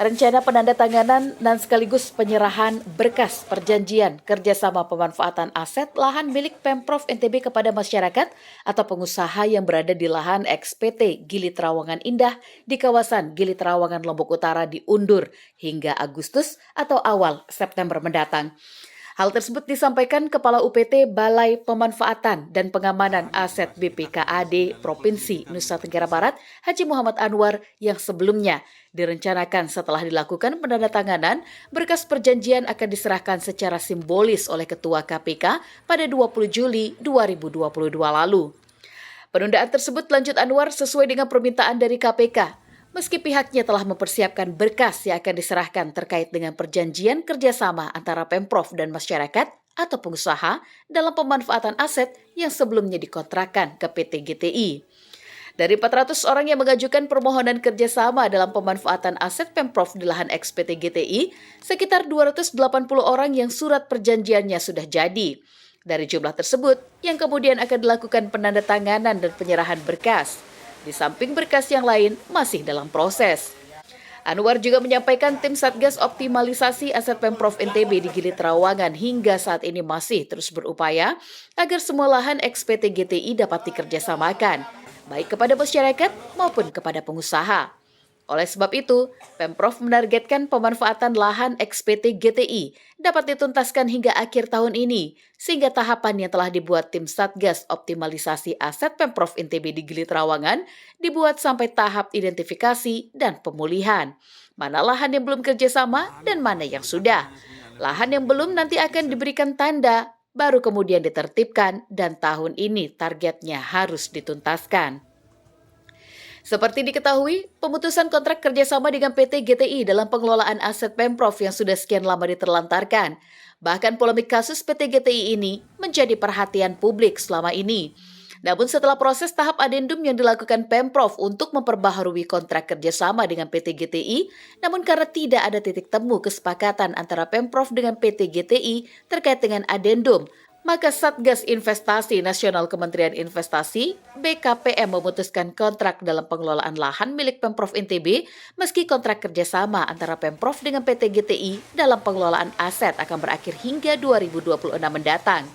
Rencana penandatanganan dan sekaligus penyerahan berkas perjanjian kerjasama pemanfaatan aset lahan milik Pemprov NTB kepada masyarakat atau pengusaha yang berada di lahan XPT Gili Trawangan Indah di kawasan Gili Trawangan Lombok Utara diundur hingga Agustus atau awal September mendatang. Hal tersebut disampaikan Kepala UPT Balai Pemanfaatan dan Pengamanan Aset BPKAD Provinsi Nusa Tenggara Barat, Haji Muhammad Anwar, yang sebelumnya direncanakan setelah dilakukan penandatanganan, berkas perjanjian akan diserahkan secara simbolis oleh Ketua KPK pada 20 Juli 2022 lalu. Penundaan tersebut, lanjut Anwar, sesuai dengan permintaan dari KPK. Meski pihaknya telah mempersiapkan berkas yang akan diserahkan terkait dengan perjanjian kerjasama antara Pemprov dan masyarakat atau pengusaha dalam pemanfaatan aset yang sebelumnya dikontrakkan ke PT GTI. Dari 400 orang yang mengajukan permohonan kerjasama dalam pemanfaatan aset Pemprov di lahan XPT GTI, sekitar 280 orang yang surat perjanjiannya sudah jadi. Dari jumlah tersebut, yang kemudian akan dilakukan penandatanganan dan penyerahan berkas. Di samping berkas yang lain masih dalam proses. Anwar juga menyampaikan tim Satgas Optimalisasi Aset Pemprov NTB di Gili Trawangan hingga saat ini masih terus berupaya agar semua lahan XPT GTI dapat dikerjasamakan, baik kepada masyarakat maupun kepada pengusaha. Oleh sebab itu, Pemprov menargetkan pemanfaatan lahan XPT GTI dapat dituntaskan hingga akhir tahun ini, sehingga tahapan yang telah dibuat tim Satgas Optimalisasi Aset Pemprov NTB di Gili Trawangan dibuat sampai tahap identifikasi dan pemulihan. Mana lahan yang belum kerjasama dan mana yang sudah. Lahan yang belum nanti akan diberikan tanda, baru kemudian ditertibkan dan tahun ini targetnya harus dituntaskan. Seperti diketahui, pemutusan kontrak kerjasama dengan PT GTI dalam pengelolaan aset Pemprov yang sudah sekian lama diterlantarkan. Bahkan polemik kasus PT GTI ini menjadi perhatian publik selama ini. Namun setelah proses tahap adendum yang dilakukan Pemprov untuk memperbaharui kontrak kerjasama dengan PT GTI, namun karena tidak ada titik temu kesepakatan antara Pemprov dengan PT GTI terkait dengan adendum, maka Satgas Investasi Nasional Kementerian Investasi (BKPM) memutuskan kontrak dalam pengelolaan lahan milik Pemprov NTB meski kontrak kerjasama antara Pemprov dengan PT GTI dalam pengelolaan aset akan berakhir hingga 2026 mendatang.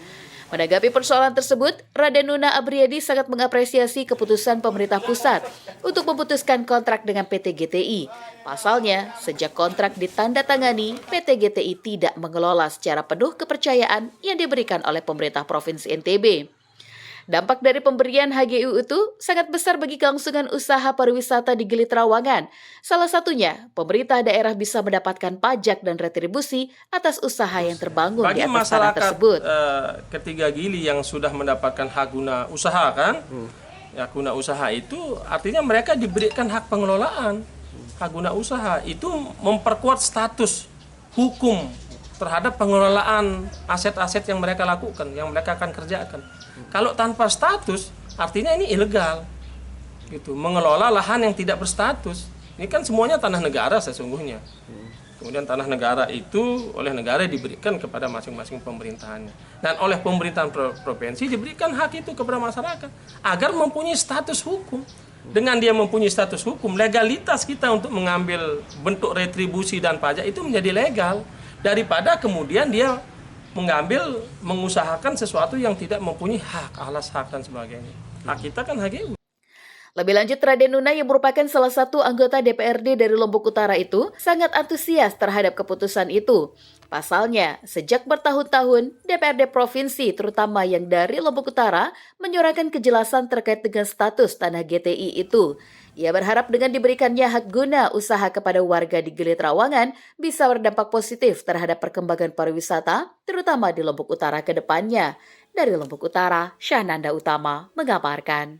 Menanggapi persoalan tersebut, Raden Nuna Abriadi sangat mengapresiasi keputusan pemerintah pusat untuk memutuskan kontrak dengan PT GTI. Pasalnya, sejak kontrak ditandatangani, PT GTI tidak mengelola secara penuh kepercayaan yang diberikan oleh pemerintah Provinsi NTB. Dampak dari pemberian HGU itu sangat besar bagi kelangsungan usaha pariwisata di Gili Trawangan. Salah satunya, pemerintah daerah bisa mendapatkan pajak dan retribusi atas usaha yang terbangun bagi di atas tanah tersebut. Ketiga Gili yang sudah mendapatkan hak guna usaha kan, hak guna usaha itu artinya mereka diberikan hak pengelolaan. Hak guna usaha itu memperkuat status hukum terhadap pengelolaan aset-aset yang mereka lakukan, yang mereka akan kerjakan. Kalau tanpa status, artinya ini ilegal. Gitu, mengelola lahan yang tidak berstatus. Ini kan semuanya tanah negara sesungguhnya. Kemudian tanah negara itu oleh negara diberikan kepada masing-masing pemerintahannya. Dan oleh pemerintahan provinsi diberikan hak itu kepada masyarakat agar mempunyai status hukum. Dengan dia mempunyai status hukum, legalitas kita untuk mengambil bentuk retribusi dan pajak itu menjadi legal. Daripada kemudian dia mengusahakan sesuatu yang tidak mempunyai hak, alas hak dan sebagainya. Hak kita kan HGU. Lebih lanjut, Raden Nuna yang merupakan salah satu anggota DPRD dari Lombok Utara itu sangat antusias terhadap keputusan itu. Pasalnya, sejak bertahun-tahun, DPRD Provinsi terutama yang dari Lombok Utara menyuarakan kejelasan terkait dengan status tanah GTI itu. Ia berharap dengan diberikannya hak guna usaha kepada warga di Gili Trawangan bisa berdampak positif terhadap perkembangan pariwisata, terutama di Lombok Utara ke depannya. Dari Lombok Utara, Syahnanda Utama mengabarkan.